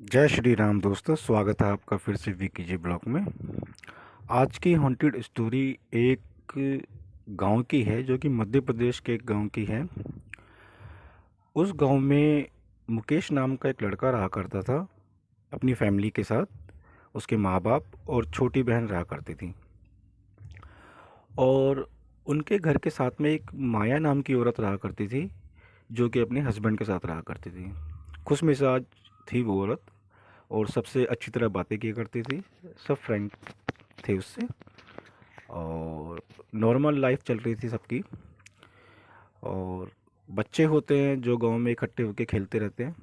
जय श्री राम दोस्तों, स्वागत है आपका फिर से विकी जी ब्लॉग में। आज की हॉन्टेड स्टोरी एक गांव की है जो कि मध्य प्रदेश के एक गांव की है। उस गांव में मुकेश नाम का एक लड़का रहा करता था अपनी फैमिली के साथ। उसके माँ बाप और छोटी बहन रहा करती थी। और उनके घर के साथ में एक माया नाम की औरत रहा करती थी जो कि अपने हस्बैंड के साथ रहा करती थी। खुश मिजाज थी वो औरत और सबसे अच्छी तरह बातें किया करती थी। सब फ्रेंड थे उससे और नॉर्मल लाइफ चल रही थी सबकी। और बच्चे होते हैं जो गांव में इकट्ठे होकर खेलते रहते हैं,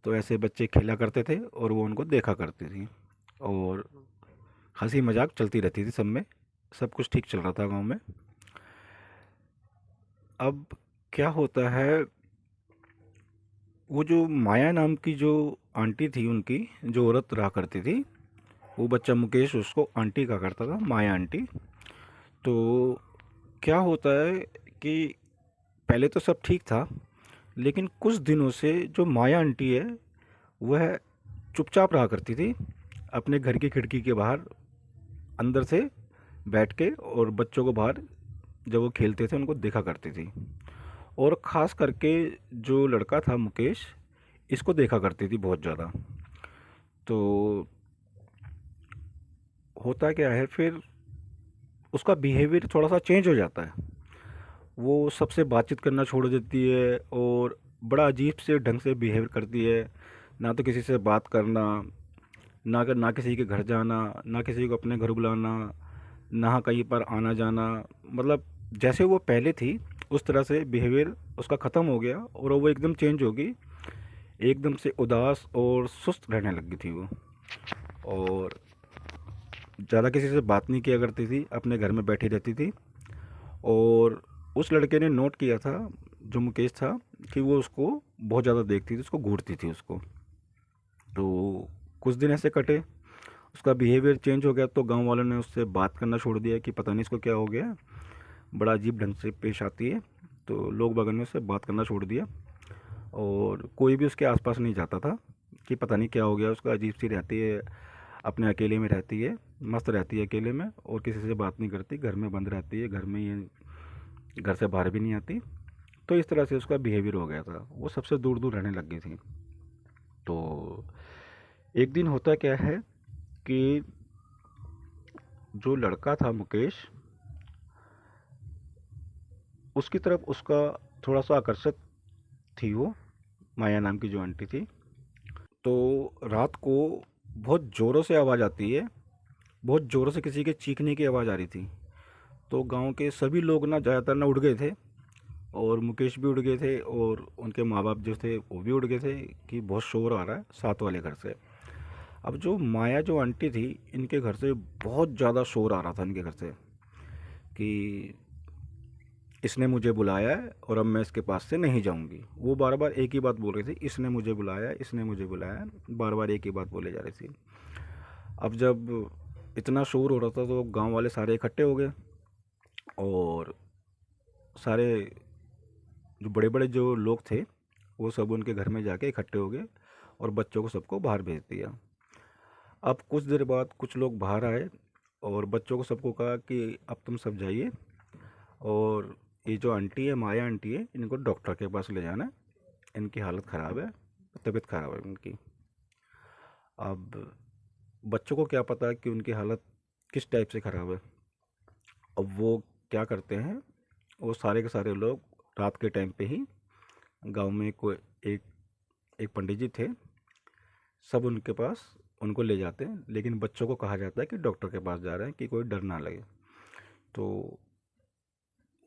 तो ऐसे बच्चे खेला करते थे और वो उनको देखा करती थी। और हंसी मजाक चलती रहती थी सब में। सब कुछ ठीक चल रहा था गांव में। अब क्या होता है, वो जो माया नाम की जो आंटी थी, उनकी जो औरत रहा करती थी, वो बच्चा मुकेश उसको आंटी कहा करता था, माया आंटी। तो क्या होता है कि पहले तो सब ठीक था, लेकिन कुछ दिनों से जो माया आंटी है वह चुपचाप रहा करती थी अपने घर की खिड़की के बाहर, अंदर से बैठ के, और बच्चों को बाहर जब वो खेलते थे उनको देखा करती थी। और ख़ास करके जो लड़का था मुकेश, इसको देखा करती थी बहुत ज़्यादा। तो होता क्या है फिर, उसका बिहेवियर थोड़ा सा चेंज हो जाता है। वो सबसे बातचीत करना छोड़ देती है और बड़ा अजीब से ढंग से बिहेव करती है। ना तो किसी से बात करना, ना किसी के घर जाना, ना किसी को अपने घर बुलाना, ना कहीं पर आना जाना। मतलब जैसे वो पहले थी उस तरह से बिहेवियर उसका ख़त्म हो गया और वो एकदम चेंज हो गई। एकदम से उदास और सुस्त रहने लग गई थी वो। और ज़्यादा किसी से बात नहीं किया करती थी, अपने घर में बैठी रहती थी। और उस लड़के ने नोट किया था, जो मुकेश था, कि वो उसको बहुत ज़्यादा देखती थी, उसको घूरती थी उसको। तो कुछ दिन ऐसे कटे, उसका बिहेवियर चेंज हो गया, तो गांव वालों ने उससे बात करना छोड़ दिया कि पता नहीं इसको क्या हो गया, बड़ा अजीब ढंग से पेश आती है। तो लोग बागों ने उससे बात करना छोड़ दिया और कोई भी उसके आसपास नहीं जाता था कि पता नहीं क्या हो गया उसका, अजीब सी रहती है, अपने अकेले में रहती है, मस्त रहती है अकेले में, और किसी से बात नहीं करती, घर में बंद रहती है, घर में ही, घर से बाहर भी नहीं आती। तो इस तरह से उसका बिहेवियर हो गया था, वो सबसे दूर दूर रहने लग गई थी। तो एक दिन होता क्या है कि जो लड़का था मुकेश, उसकी तरफ उसका थोड़ा सा आकर्षक थी वो माया नाम की जो आंटी थी। तो रात को बहुत ज़ोरों से आवाज़ आती है, बहुत ज़ोरों से किसी के चीखने की आवाज़ आ रही थी। तो गांव के सभी लोग ना, ज़्यादातर ना, उठ गए थे। और मुकेश भी उठ गए थे और उनके माँ बाप जो थे वो भी उठ गए थे कि बहुत शोर आ रहा है साथ वाले घर से। अब जो माया जो आंटी थी, इनके घर से बहुत ज़्यादा शोर आ रहा था इनके घर से कि इसने मुझे बुलाया है और अब मैं इसके पास से नहीं जाऊंगी। वो बार बार एक ही बात बोल रही थी, इसने मुझे बुलाया, इसने मुझे बुलाया, बार बार एक ही बात बोले जा रही थी। अब जब इतना शोर हो रहा था तो गांव वाले सारे इकट्ठे हो गए और सारे जो बड़े बड़े जो लोग थे वो सब उनके घर में जाके इकट्ठे हो गए और बच्चों को सबको बाहर भेज दिया। अब कुछ देर बाद कुछ लोग बाहर आए और बच्चों को सबको कहा कि अब तुम सब जाइए और ये जो आंटी है, माया आंटी है, इनको डॉक्टर के पास ले जाना है, इनकी हालत ख़राब है, तबीयत ख़राब है इनकी। अब बच्चों को क्या पता कि उनकी हालत किस टाइप से ख़राब है। अब वो क्या करते हैं, वो सारे के सारे लोग रात के टाइम पे ही गांव में कोई एक एक पंडित जी थे, सब उनके पास उनको ले जाते हैं, लेकिन बच्चों को कहा जाता है कि डॉक्टर के पास जा रहे हैं कि कोई डर ना लगे। तो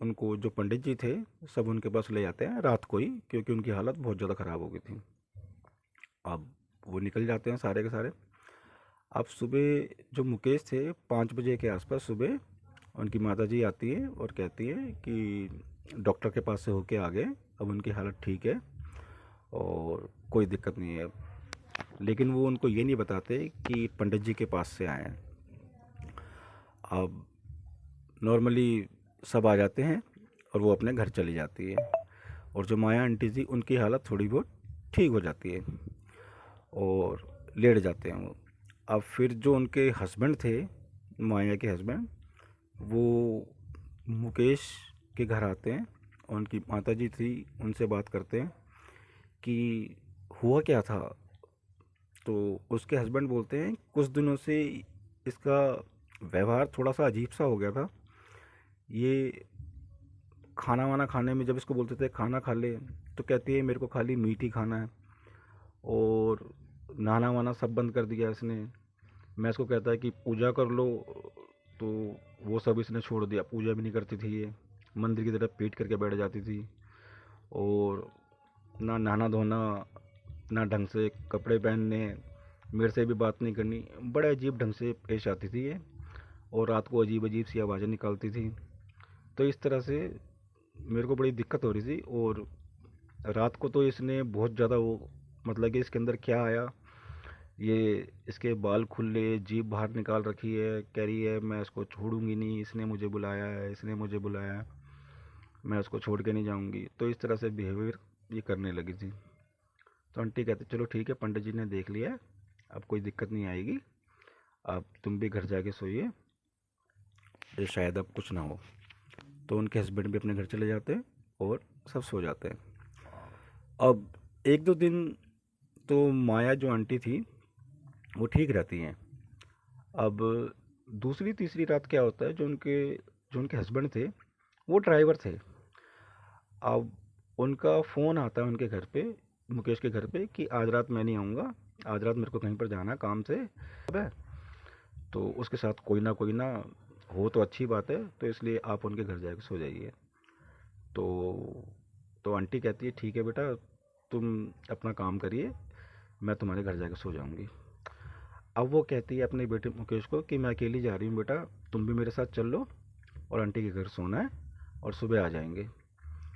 उनको जो पंडित जी थे सब उनके पास ले जाते हैं रात को ही, क्योंकि उनकी हालत बहुत ज़्यादा ख़राब हो गई थी। अब वो निकल जाते हैं सारे के सारे। अब सुबह जो मुकेश थे, 5 बजे के आसपास सुबह उनकी माता जी आती है और कहती है कि डॉक्टर के पास से होके आ गए, अब उनकी हालत ठीक है और कोई दिक्कत नहीं है। लेकिन वो उनको ये नहीं बताते कि पंडित जी के पास से आए हैं। अब नॉर्मली सब आ जाते हैं और वो अपने घर चली जाती है और जो माया आंटी थी उनकी हालत थोड़ी बहुत ठीक हो जाती है। और लेट जाते हैं वो। अब फिर जो उनके हस्बैंड थे, माया के हस्बैंड, वो मुकेश के घर आते हैं और उनकी माता जी थी, उनसे बात करते हैं कि हुआ क्या था। तो उसके हस्बैंड बोलते हैं कुछ दिनों से इसका व्यवहार थोड़ा सा अजीब सा हो गया था। ये खाना वाना खाने में जब इसको बोलते थे खाना खा ले, तो कहती है मेरे को खाली मीट ही खाना है। और नहाना वाना सब बंद कर दिया इसने। मैं इसको कहता है कि पूजा कर लो, तो वो सब इसने छोड़ दिया, पूजा भी नहीं करती थी ये। मंदिर की तरफ पीट करके बैठ जाती थी। और ना नहाना धोना, ना ढंग से कपड़े पहनने, मेरे से भी बात नहीं करनी, बड़े अजीब ढंग से पेश आती थी ये। और रात को अजीब अजीब सी आवाज़ें निकालती थी। तो इस तरह से मेरे को बड़ी दिक्कत हो रही थी। और रात को तो इसने बहुत ज़्यादा वो, मतलब कि इसके अंदर क्या आया, ये इसके बाल खुले, जीभ बाहर निकाल रखी है, कह रही है मैं इसको छोड़ूंगी नहीं, इसने मुझे बुलाया है, इसने मुझे बुलाया है, मैं उसको छोड़ के नहीं जाऊंगी। तो इस तरह से बिहेवियर ये करने लगी थी। तो आंटी कहते चलो ठीक है, पंडित जी ने देख लिया है, अब कोई दिक्कत नहीं आएगी, अब तुम भी घर जाके सोइए, ये शायद अब कुछ ना हो। तो उनके हस्बैंड भी अपने घर चले जाते हैं और सब सो जाते हैं। अब एक दो दिन तो माया जो आंटी थी वो ठीक रहती हैं। अब दूसरी तीसरी रात क्या होता है, जो उनके हस्बैंड थे वो ड्राइवर थे। अब उनका फ़ोन आता है उनके घर पे, मुकेश के घर पे, कि आज रात मैं नहीं आऊँगा, आज रात मेरे को कहीं पर जाना है काम से। अब है तो उसके साथ कोई ना हो तो अच्छी बात है, तो इसलिए आप उनके घर जाके सो जाइए। तो तो आंटी कहती है ठीक है बेटा, तुम अपना काम करिए, मैं तुम्हारे घर जाके सो जाऊंगी। अब वो कहती है अपने बेटे मुकेश को कि मैं अकेली जा रही हूँ बेटा, तुम भी मेरे साथ चल लो, और आंटी के घर सोना है, और सुबह आ जाएंगे।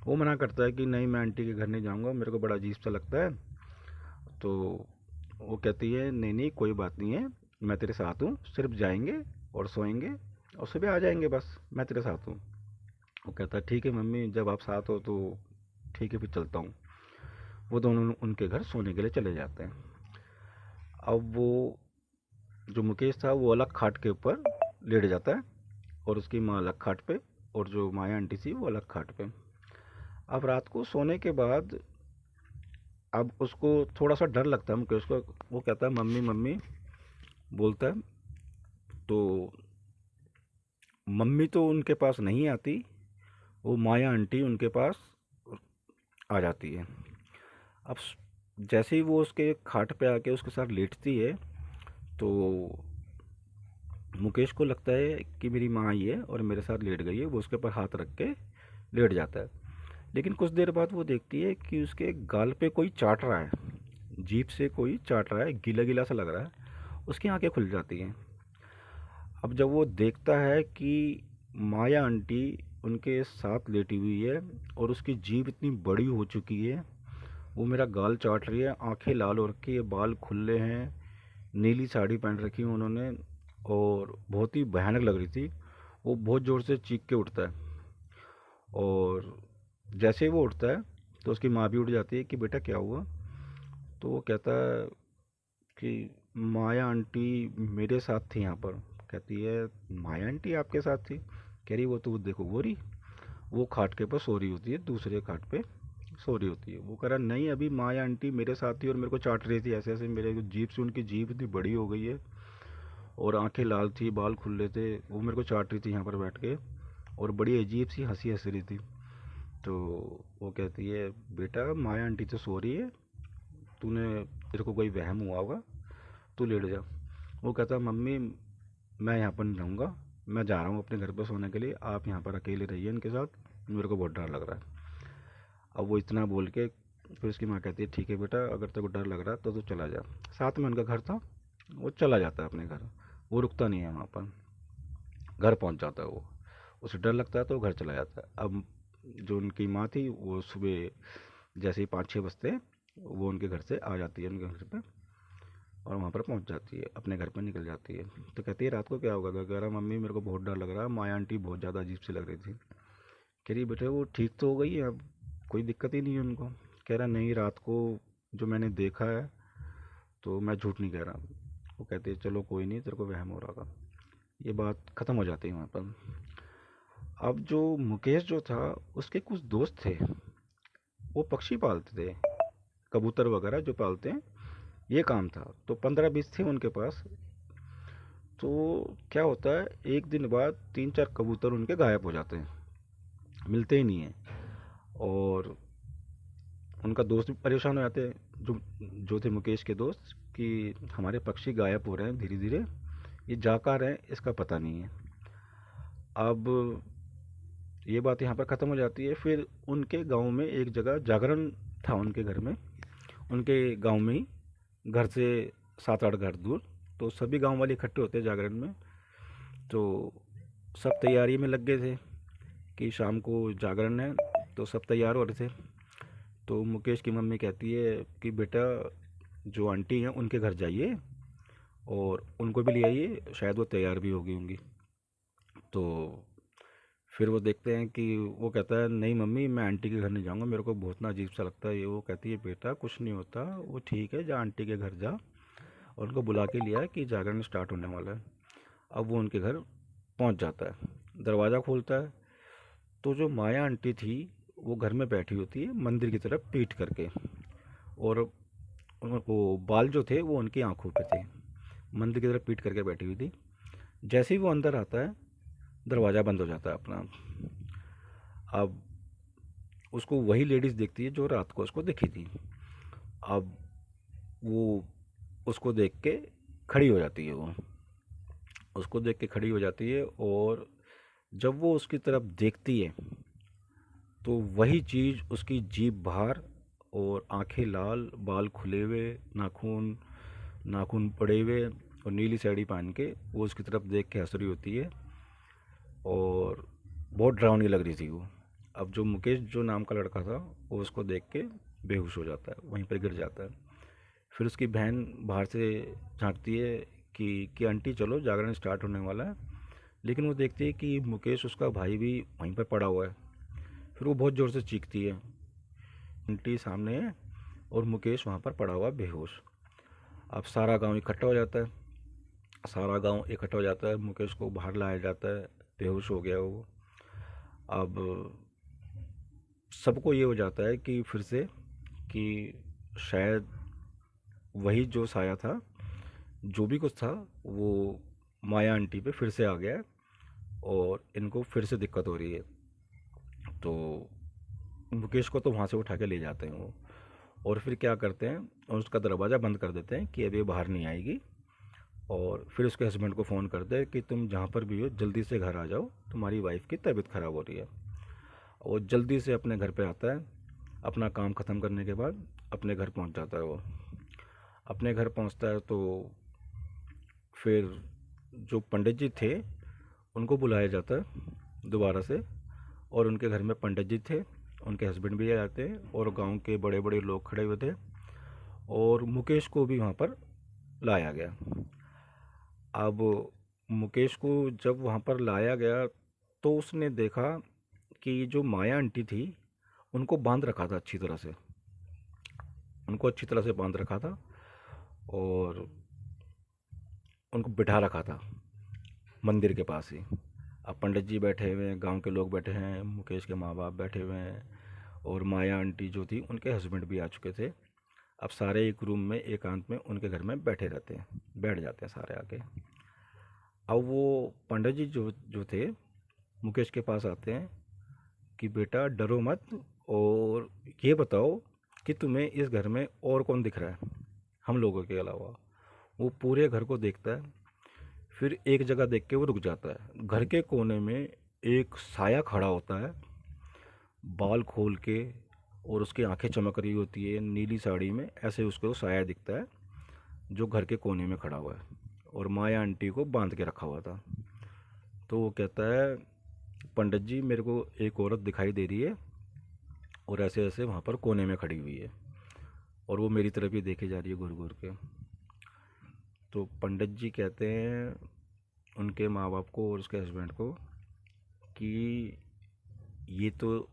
वो मना करता है कि नहीं, मैं आंटी के घर नहीं जाऊँगा, मेरे को बड़ा अजीब सा लगता है। तो वो कहती है नहीं नहीं, कोई बात नहीं है, मैं तेरे साथ हूँ, सिर्फ जाएंगे और सोएंगे और सुबह आ जाएंगे, बस मैं तेरे साथ हूँ। वो कहता है ठीक है मम्मी, जब आप साथ हो तो ठीक है, फिर चलता हूँ। वो दोनों उनके घर सोने के लिए चले जाते हैं। अब वो जो मुकेश था वो अलग खाट के ऊपर लेट जाता है, और उसकी माँ अलग खाट पे, और जो माया आंटी थी वो अलग खाट पे। अब रात को सोने के बाद अब उसको थोड़ा सा डर लगता है मुकेश को। वो कहता है मम्मी मम्मी बोलता है। तो मम्मी तो उनके पास नहीं आती, वो माया आंटी उनके पास आ जाती है। अब जैसे ही वो उसके खाट पे आके उसके साथ लेटती है, तो मुकेश को लगता है कि मेरी माँ आई है और मेरे साथ लेट गई है। वो उसके ऊपर हाथ रख के लेट जाता है। लेकिन कुछ देर बाद वो देखती है कि उसके गाल पे कोई चाट रहा है, जीभ से कोई चाट रहा है, गीला गीला सा लग रहा है। उसकी आंखें खुल जाती हैं। अब जब वो देखता है कि माया आंटी उनके साथ लेटी हुई है और उसकी जीभ इतनी बड़ी हो चुकी है, वो मेरा गाल चाट रही है, आंखें लाल हो रखी है, बाल खुले हैं, नीली साड़ी पहन रखी है उन्होंने, और बहुत ही भयानक लग रही थी। वो बहुत ज़ोर से चीख के उठता है। और जैसे ही वो उठता है तो उसकी माँ भी उठ जाती है कि बेटा क्या हुआ। तो वो कहता है कि माया आंटी मेरे साथ थी यहाँ पर। कहती है माया आंटी आपके साथ थी? कह रही वो तो देखो गोरी, वो खाट के ऊपर सो रही होती है, दूसरे खाट पे सो रही होती है। वो कह रहा नहीं, अभी माया आंटी मेरे साथ थी और मेरे को चाट रही थी ऐसे ऐसे, मेरे जीभ से उनकी जीभ इतनी बड़ी हो गई है, और आंखें लाल थी, बाल खुले थे, वो मेरे को चाट रही थी यहाँ पर बैठ के, और बड़ी अजीब सी हंसी हंस रही थी। तो वो कहती है बेटा माया आंटी तो सो रही है, तूने, तेरे को कोई वहम हुआ होगा, तू लेट जा। वो कहता मम्मी मैं यहाँ पर नहीं रहूँगा, मैं जा रहा हूँ अपने घर पर सोने के लिए, आप यहाँ पर अकेले रहिए इनके साथ, मेरे को बहुत डर लग रहा है। अब वो इतना बोल के फिर उसकी माँ कहती है ठीक है बेटा, अगर तेरे को डर लग रहा है तो तू चला जा। साथ में उनका घर था, वो चला जाता है अपने घर, वो रुकता नहीं है वहाँ पर, घर पहुँच जाता है वो। उसे डर लगता है तो वो घर चला जाता है। अब जो उनकी माँ थी वो सुबह जैसे ही 5-6 बजते हैं, वो उनके घर से आ जाती है उनके घर पे, और वहाँ पर पहुँच जाती है, अपने घर पर निकल जाती है। तो कहती है रात को क्या होगा? कह रहा मम्मी मेरे को बहुत डर लग रहा है, माया आंटी बहुत ज़्यादा अजीब सी लग रही थी। कह रही बेटे वो ठीक तो हो गई है, अब कोई दिक्कत ही नहीं है उनको? कह रहा नहीं, रात को जो मैंने देखा है, तो मैं झूठ नहीं कह रहा। वो कहती है चलो कोई नहीं, तेरे को वहम हो रहा था। ये बात ख़त्म हो जाती है वहाँ पर। अब जो मुकेश जो था, उसके कुछ दोस्त थे, वो पक्षी पालते थे, कबूतर वगैरह जो पालते हैं, ये काम था। तो 15-20 थे उनके पास। तो क्या होता है, एक दिन बाद 3-4 कबूतर उनके गायब हो जाते हैं, मिलते ही नहीं हैं। और उनका दोस्त भी परेशान हो जाते हैं, जो जो थे मुकेश के दोस्त, कि हमारे पक्षी गायब हो रहे हैं धीरे धीरे, ये जा कहाँ रहे हैं इसका पता नहीं है। अब ये बात यहाँ पर ख़त्म हो जाती है। फिर उनके गांव में एक जगह जागरण था, उनके घर में, उनके गांव में ही, घर से 7-8 घर दूर। तो सभी गांव वाले इकट्ठे होते हैं जागरण में। तो सब तैयारी में लग गए थे कि शाम को जागरण है, तो सब तैयार हो रहे थे। तो मुकेश की मम्मी कहती है कि बेटा, जो आंटी हैं उनके घर जाइए और उनको भी ले आइए, शायद वो तैयार भी होगी होंगी। तो फिर वो देखते हैं कि वो कहता है नहीं मम्मी, मैं आंटी के घर नहीं जाऊंगा, मेरे को बहुत ना अजीब सा लगता है ये। वो कहती है बेटा कुछ नहीं होता, वो ठीक है, जा आंटी के घर जा। और उनको बुला के लिया है कि जागरण स्टार्ट होने वाला है। अब वो उनके घर पहुंच जाता है, दरवाज़ा खोलता है, तो जो माया आंटी थी, वो घर में बैठी होती है मंदिर की तरफ पीठ करके। और उनको बाल जो थे वो उनकी आंखों पे थे, मंदिर की तरफ पीठ करके बैठी हुई थी। जैसे ही वो अंदर आता है, दरवाज़ा बंद हो जाता है अपना। अब उसको वही लेडीज़ देखती है जो रात को उसको दिखी थी। अब वो उसको देख के खड़ी हो जाती है, वो उसको देख के खड़ी हो जाती है। और जब वो उसकी तरफ देखती है, तो वही चीज़, उसकी जीभ बाहर और आंखें लाल, बाल खुले हुए, नाखून नाखून पड़े हुए, और नीली साड़ी पहन के वो उसकी तरफ देख के हंस रही होती है। और बहुत डरावनी लग रही थी वो। अब जो मुकेश जो नाम का लड़का था, वो उसको देख के बेहोश हो जाता है, वहीं पर गिर जाता है। फिर उसकी बहन बाहर से झांकती है कि आंटी चलो, जागरण स्टार्ट होने वाला है। लेकिन वो देखती है कि मुकेश उसका भाई भी वहीं पर पड़ा हुआ है। फिर वो बहुत ज़ोर से चीखती है, आंटी सामने है और मुकेश वहाँ पर पड़ा हुआ बेहोश। अब सारा गांव इकट्ठा हो जाता है, सारा गांव इकट्ठा हो जाता है, मुकेश को बाहर लाया जाता है, बेहोश हो गया वो। अब सबको ये हो जाता है कि फिर से, कि शायद वही जो साया था, जो भी कुछ था, वो माया आंटी पे फिर से आ गया है और इनको फिर से दिक्कत हो रही है। तो मुकेश को तो वहाँ से उठा के ले जाते हैं वो। और फिर क्या करते हैं, और उसका दरवाज़ा बंद कर देते हैं कि अब ये बाहर नहीं आएगी। और फिर उसके हस्बैंड को फ़ोन करते हैं कि तुम जहाँ पर भी हो जल्दी से घर आ जाओ, तुम्हारी वाइफ की तबीयत ख़राब हो रही है। और जल्दी से अपने घर पे आता है, अपना काम ख़त्म करने के बाद अपने घर पहुँच जाता है वो। अपने घर पहुँचता है तो फिर जो पंडित जी थे, उनको बुलाया जाता है दोबारा से। और उनके घर में पंडित जी थे, उनके हस्बैंड भी आ जाते हैं, और गांव के बड़े बड़े लोग खड़े हुए थे। और मुकेश को भी वहाँ पर लाया गया। अब मुकेश को जब वहाँ पर लाया गया, तो उसने देखा कि जो माया आंटी थी, उनको बांध रखा था अच्छी तरह से, उनको अच्छी तरह से बांध रखा था, और उनको बिठा रखा था मंदिर के पास ही। अब पंडित जी बैठे हुए हैं, गांव के लोग बैठे हैं, मुकेश के माँ बाप बैठे हुए हैं, और माया आंटी जो थी, उनके हस्बैंड भी आ चुके थे। अब सारे एक रूम में एकांत में उनके घर में बैठे रहते हैं, बैठ जाते हैं सारे आके। अब वो पंडित जी जो जो थे, मुकेश के पास आते हैं कि बेटा डरो मत, और ये बताओ कि तुम्हें इस घर में और कौन दिख रहा है हम लोगों के अलावा। वो पूरे घर को देखता है, फिर एक जगह देख के वो रुक जाता है। घर के कोने में एक साया खड़ा होता है, बाल खोल के, और उसकी आंखें चमक रही होती है नीली साड़ी में, ऐसे उसको साया दिखता है, जो घर के कोने में खड़ा हुआ है, और माया आंटी को बांध के रखा हुआ था। तो वो कहता है पंडित जी, मेरे को एक औरत दिखाई दे रही है, और ऐसे ऐसे वहाँ पर कोने में खड़ी हुई है, और वो मेरी तरफ ही देखे जा रही है घूर घूर के। तो पंडित जी कहते हैं उनके माँ बाप को और उसके हस्बैंड को कि ये तो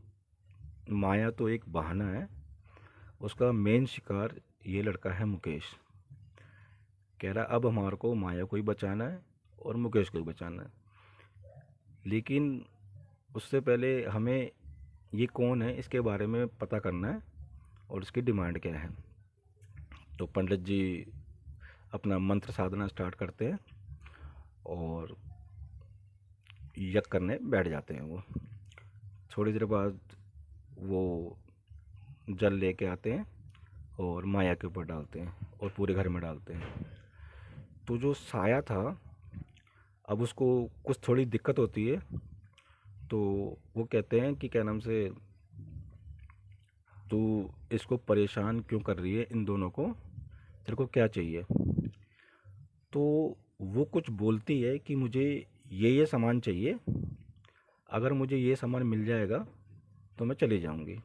माया तो एक बहाना है, उसका मेन शिकार ये लड़का है मुकेश। कह रहा अब हमारे को माया को ही बचाना है और मुकेश को ही बचाना है, लेकिन उससे पहले हमें ये कौन है इसके बारे में पता करना है और इसकी डिमांड क्या है। तो पंडित जी अपना मंत्र साधना स्टार्ट करते हैं और यज्ञ करने बैठ जाते हैं। वो थोड़ी देर बाद वो जल लेके आते हैं और माया के ऊपर डालते हैं और पूरे घर में डालते हैं। तो जो साया था, अब उसको कुछ थोड़ी दिक्कत होती है, तो वो कहते हैं कि क्या नाम से, तू इसको परेशान क्यों कर रही है, इन दोनों को, तेरे को क्या चाहिए। तो वो कुछ बोलती है कि मुझे ये सामान चाहिए, अगर मुझे ये सामान मिल जाएगा तो मैं चली जाऊंगी।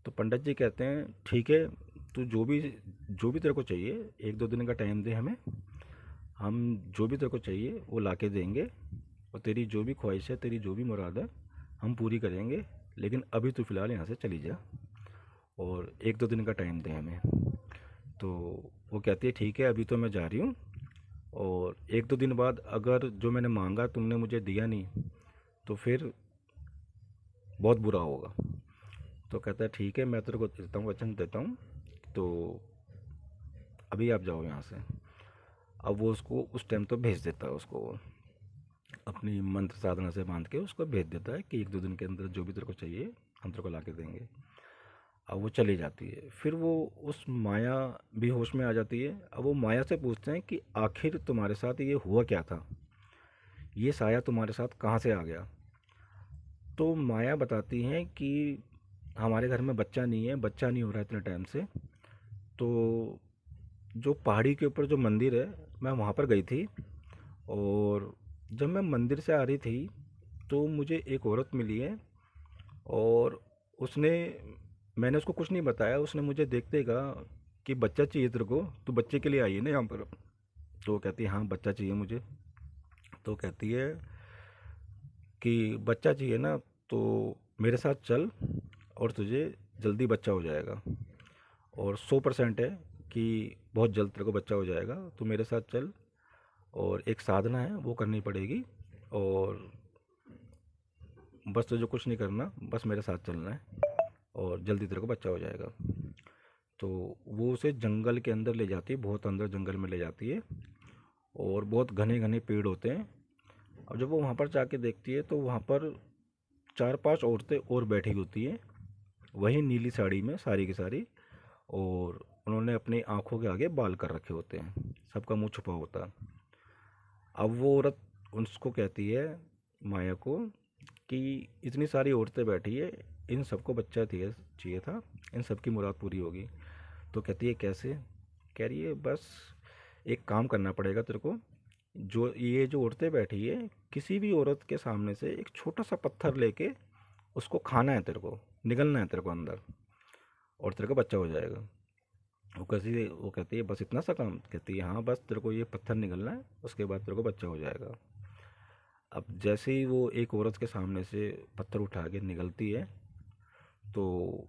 तो पंडित जी कहते हैं ठीक है, तू जो भी तेरे को चाहिए, 1-2 दिन का टाइम दे हमें, हम जो भी तेरे को चाहिए वो ला के देंगे और तेरी जो भी ख्वाहिश है, तेरी जो भी मुराद है, हम पूरी करेंगे, लेकिन अभी तू फ़िलहाल यहाँ से चली जा और 1-2 दिन का टाइम दे हमें। तो वो कहती है ठीक है, अभी तो मैं जा रही हूँ, और 1-2 दिन बाद अगर जो मैंने मांगा तुमने मुझे दिया नहीं तो फिर बहुत बुरा होगा। तो कहता है ठीक है, मैं तेरे को देता हूँ, वचन देता हूँ, तो अभी आप जाओ यहाँ से। अब वो उसको उस टाइम तो भेज देता है, उसको अपनी मंत्र साधना से बांध के उसको भेज देता है कि 1-2 दिन के अंदर जो भी तेरे को चाहिए हम तेरे को ला के देंगे। अब वो चली जाती है। फिर वो उस माया भी होश में आ जाती है। अब वो माया से पूछते हैं कि आखिर तुम्हारे साथ ये हुआ क्या था, ये साया तुम्हारे साथ कहाँ से आ गया। तो माया बताती हैं कि हमारे घर में बच्चा नहीं है, बच्चा नहीं हो रहा है इतने टाइम से। तो जो पहाड़ी के ऊपर जो मंदिर है, मैं वहाँ पर गई थी, और जब मैं मंदिर से आ रही थी तो मुझे एक औरत मिली है, और उसने मैंने उसको कुछ नहीं बताया, उसने मुझे देखते ही कहा कि बच्चा चाहिए तेरे को, तू बच्चे के लिए आई है ना यहाँ पर। तो वो कहती है हाँ बच्चा चाहिए मुझे। तो कहती है कि बच्चा चाहिए ना, तो मेरे साथ चल और तुझे जल्दी बच्चा हो जाएगा, और 100% है कि बहुत जल्द तेरे को बच्चा हो जाएगा, तो मेरे साथ चल, और एक साधना है वो करनी पड़ेगी, और बस तुझे कुछ नहीं करना, बस मेरे साथ चलना है और जल्दी तेरे को बच्चा हो जाएगा। तो वो उसे जंगल के अंदर ले जाती है, बहुत अंदर जंगल में ले जाती है, और बहुत घने घने पेड़ होते हैं। और जब वो वहाँ पर जाके देखती है तो वहाँ पर 4-5 औरतें और बैठी होती हैं, वही नीली साड़ी में सारी की सारी, और उन्होंने अपनी आंखों के आगे बाल कर रखे होते हैं, सबका मुंह छुपा होता है। अब वो औरत उसको कहती है, माया को, कि इतनी सारी औरतें बैठी है, इन सबको बच्चा चाहिए था, इन सबकी मुराद पूरी होगी। तो कहती है कैसे। कह रही है बस एक काम करना पड़ेगा तेरे को, जो ये जो औरतें बैठी है, किसी भी औरत के सामने से एक छोटा सा पत्थर लेके उसको खाना है तेरे को, निगलना है तेरे को अंदर, और तेरे को बच्चा हो जाएगा। वो कहती है बस इतना सा काम। कहती है हाँ बस तेरे को ये पत्थर निगलना है, उसके बाद तेरे को बच्चा हो जाएगा। अब जैसे ही वो एक औरत के सामने से पत्थर उठा के निकलती है, तो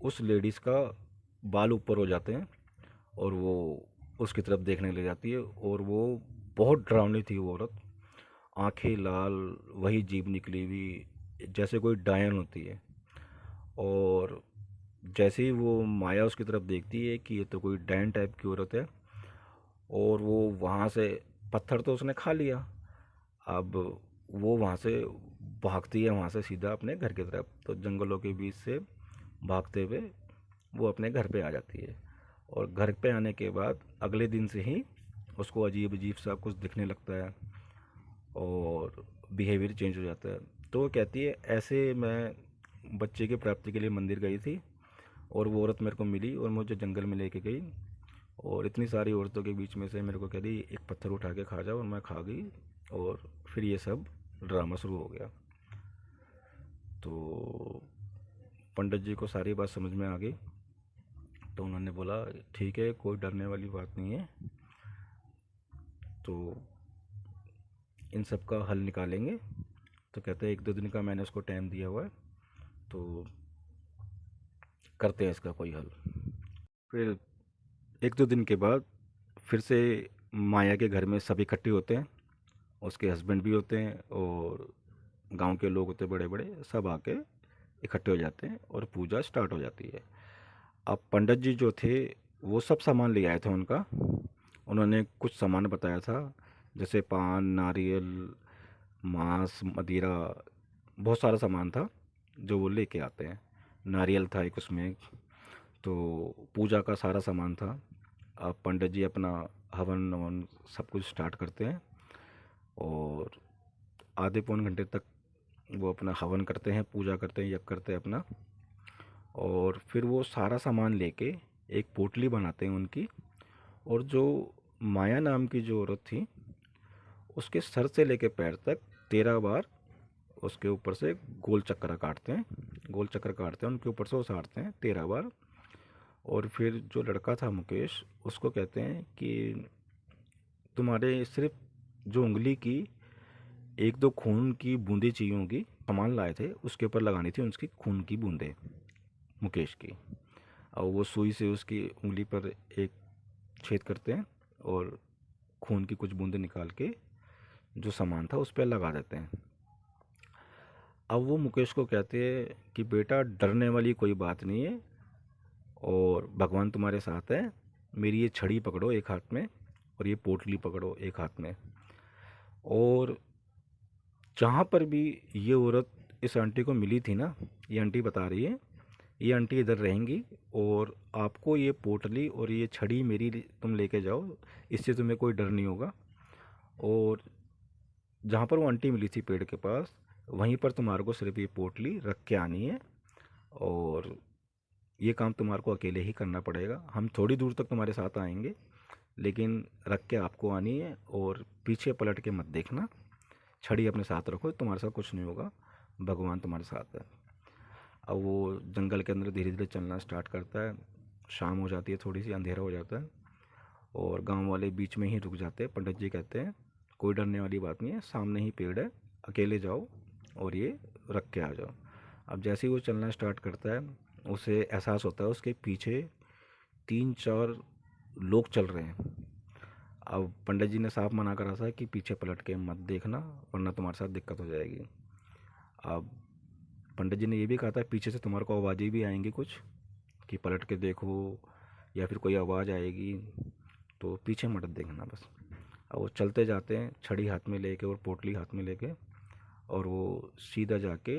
उस लेडीज़ का बाल ऊपर हो जाते हैं, और वो उसकी तरफ देखने लग जाती है, और वो बहुत डरावनी थी वो औरत, आंखें लाल, वही जीभ निकली हुई जैसे कोई डायन होती है। और जैसे ही वो माया उसकी तरफ देखती है कि ये तो कोई डायन टाइप की औरत है, और वो वहाँ से, पत्थर तो उसने खा लिया, अब वो वहाँ से भागती है, वहाँ से सीधा अपने घर की तरफ। तो जंगलों के बीच से भागते हुए वो अपने घर पे आ जाती है, और घर पे आने के बाद अगले दिन से ही उसको अजीब अजीब सा कुछ दिखने लगता है, और बिहेवियर चेंज हो जाता है। तो वो कहती है ऐसे मैं बच्चे की प्राप्ति के लिए मंदिर गई थी, और वो औरत मेरे को मिली और मुझे जंगल में लेके गई, और इतनी सारी औरतों के बीच में से मेरे को कह रही एक पत्थर उठा के खा जाओ, और मैं खा गई, और फिर ये सब ड्रामा शुरू हो गया। तो पंडित जी को सारी बात समझ में आ गई, तो उन्होंने बोला ठीक है, कोई डरने वाली बात नहीं है, तो इन सब का हल निकालेंगे। तो कहते हैं 1-2 दिन का मैंने उसको टाइम दिया हुआ है, तो करते हैं इसका कोई हल। फिर 1-2 दिन के बाद फिर से माया के घर में सब इकट्ठे होते हैं, उसके हस्बैंड भी होते हैं और गांव के लोग होते हैं बड़े बड़े, सब आके इकट्ठे हो जाते हैं और पूजा स्टार्ट हो जाती है। अब पंडित जी जो थे वो सब सामान ले आए थे उनका। उन्होंने कुछ सामान बताया था, जैसे पान, नारियल, मांस, मदिरा, बहुत सारा सामान था जो वो लेके आते हैं। नारियल था एक उसमें। तो पूजा का सारा सामान था। अब पंडित जी अपना हवन ववन सब कुछ स्टार्ट करते हैं और आधे पौन घंटे तक वो अपना हवन करते हैं, पूजा करते हैं, यज्ञ करते हैं अपना। और फिर वो सारा सामान लेके एक पोटली बनाते हैं उनकी। और जो माया नाम की जो औरत थी, उसके सर से लेके पैर तक 13 बार उसके ऊपर से गोल चक्कर काटते हैं। गोल चक्कर काटते हैं, उनके ऊपर से उसारते हैं 13 बार। और फिर जो लड़का था मुकेश, उसको कहते हैं कि तुम्हारे सिर्फ जो उंगली की एक दो खून की बूंदें चाहिए होंगी, सामान लाए थे उसके ऊपर लगानी थी उसकी खून की बूंदें, मुकेश की। और वो सुई से उसकी उंगली पर एक छेद करते हैं और खून की कुछ बूंदें निकाल के जो सामान था उस पर लगा देते हैं। अब वो मुकेश को कहते हैं कि बेटा, डरने वाली कोई बात नहीं है और भगवान तुम्हारे साथ है। मेरी ये छड़ी पकड़ो एक हाथ में और ये पोटली पकड़ो एक हाथ में। और जहाँ पर भी ये औरत इस आंटी को मिली थी ना, ये आंटी बता रही है, ये आंटी इधर रहेंगी और आपको ये पोटली और ये छड़ी मेरी तुम लेके जाओ, इससे तुम्हें कोई डर नहीं होगा। और जहाँ पर वो आंटी मिली थी पेड़ के पास, वहीं पर तुम्हारे को सिर्फ ये पोटली रख के आनी है। और ये काम तुम्हारे को अकेले ही करना पड़ेगा, हम थोड़ी दूर तक तुम्हारे साथ आएंगे, लेकिन रख के आपको आनी है। और पीछे पलट के मत देखना, छड़ी अपने साथ रखो, तुम्हारे साथ कुछ नहीं होगा, भगवान तुम्हारे साथ है। अब वो जंगल के अंदर धीरे धीरे चलना स्टार्ट करता है। शाम हो जाती है, थोड़ी सी अंधेरा हो जाता है और गांव वाले बीच में ही रुक जाते हैं। पंडित जी कहते हैं कोई डरने वाली बात नहीं है, सामने ही पेड़ है, अकेले जाओ और ये रख के आ जाओ। अब जैसे ही वो चलना स्टार्ट करता है, उसे एहसास होता है उसके पीछे 3-4 लोग चल रहे हैं। अब पंडित जी ने साफ मना करा था कि पीछे पलट के मत देखना, वरना तुम्हारे साथ दिक्कत हो जाएगी। अब पंडित जी ने ये भी कहा था पीछे से तुम्हारे को आवाज़ें भी आएंगी कुछ, कि पलट के देखो या फिर कोई आवाज़ आएगी, तो पीछे मत देखना बस। अब वो चलते जाते हैं छड़ी हाथ में लेके और पोटली हाथ में लेके, और वो सीधा जाके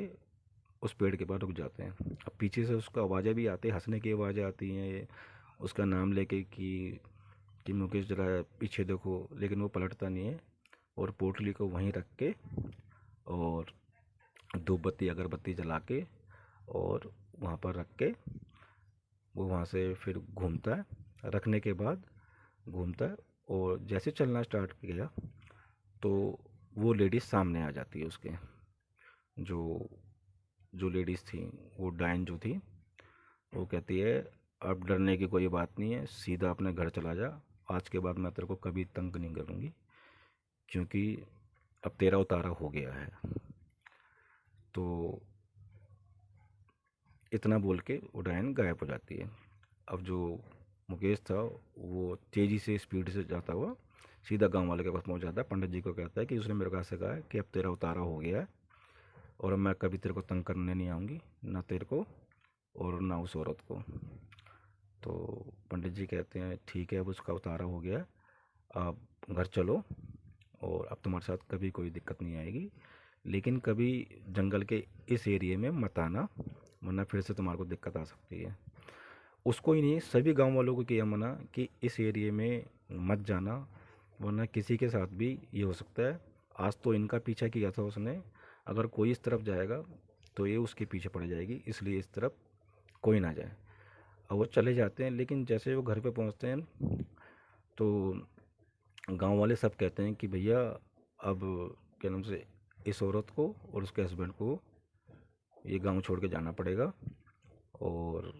उस पेड़ के पास रुक जाते हैं। अब पीछे से उसको आवाज़ें भी आती हैं, हंसने की आवाज़ें आती हैं, उसका नाम लेके कि मुकेश जरा पीछे देखो, लेकिन वो पलटता नहीं है और पोटली को वहीं रख के और धूप बत्ती अगरबत्ती जला के और वहाँ पर रख के वो वहाँ से फिर घूमता है। रखने के बाद घूमता है और जैसे चलना स्टार्ट किया तो वो लेडीज़ सामने आ जाती है उसके। जो जो लेडीज़ थी, वो डायन जो थी, वो कहती है अब डरने की कोई बात नहीं है, सीधा अपने घर चला जा, आज के बाद मैं तेरे को कभी तंग नहीं करूँगी, क्योंकि अब तेरा उतारा हो गया है। तो इतना बोल के वो डायन गायब हो जाती है। अब जो मुकेश था वो तेज़ी से स्पीड से जाता हुआ सीधा गांव वाले के पास पहुंच जाता है। पंडित जी को कहता है कि उसने मेरे को ऐसे कहा है कि अब तेरा उतारा हो गया है और अब मैं कभी तेरे को तंग करने नहीं आऊँगी, ना तेरे को और ना उस औरत को। तो पंडित जी कहते हैं ठीक है, अब उसका उतारा हो गया, आप घर चलो और अब तुम्हारे साथ कभी कोई दिक्कत नहीं आएगी, लेकिन कभी जंगल के इस एरिए में मत आना, वरना फिर से तुम्हारे को दिक्कत आ सकती है। उसको ही नहीं, सभी गांव वालों को किया मना कि इस एरिए में मत जाना, वरना किसी के साथ भी ये हो सकता है। आज तो इनका पीछा किया था उसने, अगर कोई इस तरफ जाएगा तो ये उसके पीछे पड़ जाएगी, इसलिए इस तरफ कोई ना जाए। और वो चले जाते हैं, लेकिन जैसे वो घर पे पहुंचते हैं तो गांव वाले सब कहते हैं कि भैया अब क्या नाम से इस औरत को और उसके हस्बैंड को ये गांव छोड़ के जाना पड़ेगा। और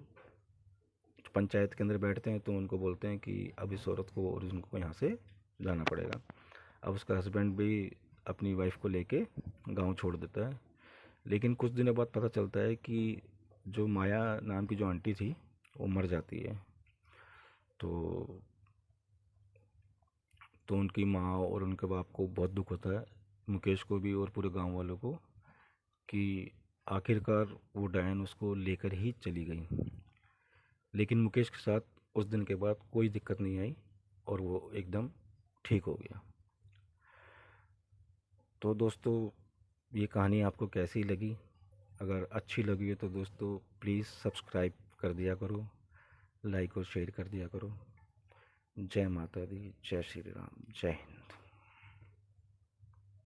पंचायत के अंदर बैठते हैं तो उनको बोलते हैं कि अब इस औरत को और उनको यहाँ से जाना पड़ेगा। अब उसका हस्बैंड भी अपनी वाइफ को लेके गांव छोड़ देता है। लेकिन कुछ दिनों बाद पता चलता है कि जो माया नाम की जो आंटी थी वो मर जाती है। तो तो उनकी माँ और उनके बाप को बहुत दुख होता है, मुकेश को भी और पूरे गांव वालों को, कि आखिरकार वो डायन उसको लेकर ही चली गई। लेकिन मुकेश के साथ उस दिन के बाद कोई दिक्कत नहीं आई और वो एकदम ठीक हो गया। तो दोस्तों, ये कहानी आपको कैसी लगी? अगर अच्छी लगी हो तो दोस्तों प्लीज़ सब्सक्राइब कर दिया करो, लाइक और शेयर कर दिया करो। जय माता दी, जय श्री राम, जय हिंद।